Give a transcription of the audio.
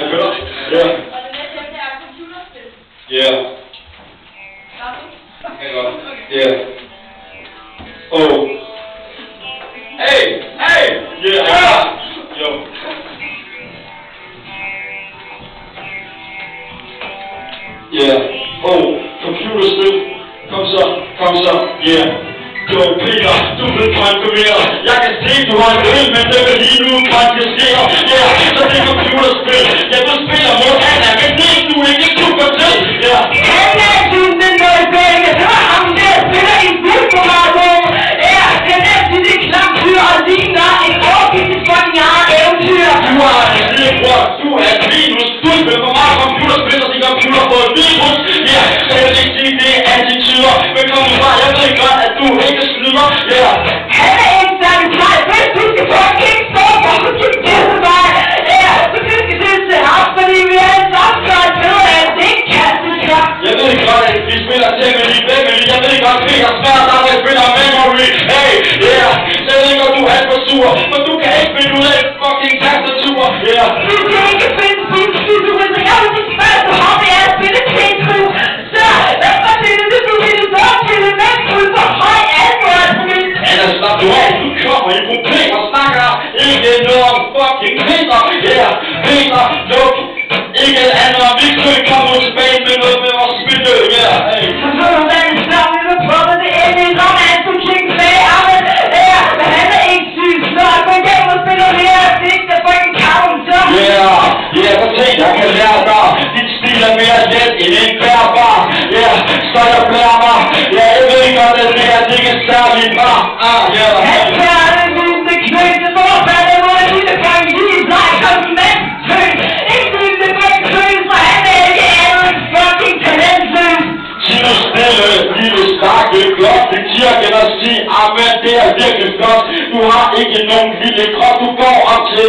begynder. Ja. Og det næste emne er computerspil. Ja. Ja, godt. Ja. Oh. Hey! Hey! Yeah! Jo. Yeah. Oh, computerspil. Kom så. Yeah. Jo, Peter, du vil konfirmere. Jeg kan se, du har en øl, men det vil lige nu konfiskere. Ja, så det er computerspil. Ja, du spiller mod Anna, men det er du ikke super til. Ja. Anna, du er den nøje bække. Hør ham der, spiller en Bulgarato. Ja, den er til det klamfyr og ligner en overgivet fucking eventyr. Du har en lille bror, du er et minus. Du spiller for meget computerspil, og din computer får et virus. Ja, så jeg vil ikke sige, det er antityder. Men kom nu bare, jeg ved godt, at du ikke snyder. Ja. Han er ikke særlig træt, hvis du skal få en king stå, så du skal tisse mig. Ja, så du skal tisse ham, fordi vi er en samtale, ved at det ikke kan det klart. Jeg ved godt, at vi spiller Temily. Jeg ved godt, Peter svært, at jeg spiller Memory. Hey, yeah. Så jeg ved godt, du er for sur, for du kan ikke finde ud af fucking tastatur. Yeah. Du kan ikke finde spil, du ved, så jeg vil ikke spørge, så har vi at spille Tetris. Så, hvad var det, du ville så spille med ud for høj alvor? Ellers slap du af, du kommer i problemer, snakker ikke noget om fucking Peter. Yeah, Peter, luk. Ikke et andet om vi kunne komme ud tilbage med noget med vores spille. Yeah, hey. Så ved du, hvad det slår, vi vil prøve det ind i som at du kigger bag af det. Ja, men han er ikke syg, så gå hjem og spille her, det er ikke der fucking counter. Yeah, så tænk, jeg kan lære dig. Dit stil er mere let end en bærbar. Yeah, så jeg blærer mig. Ja, jeg ved godt, at det her, det ikke er særligt rar. Yeah. Han tager det lille knøse, hvor faldet mod en lille fucking livsleg, konsumenttøs. Ikke lille fucking tøs, for han er ikke andet end fucking talentløs. Sig nu stille, lille stakke klok. Det kirken og sig, amen, det er virkelig flot. Du har ikke nogen lille krop, du går op til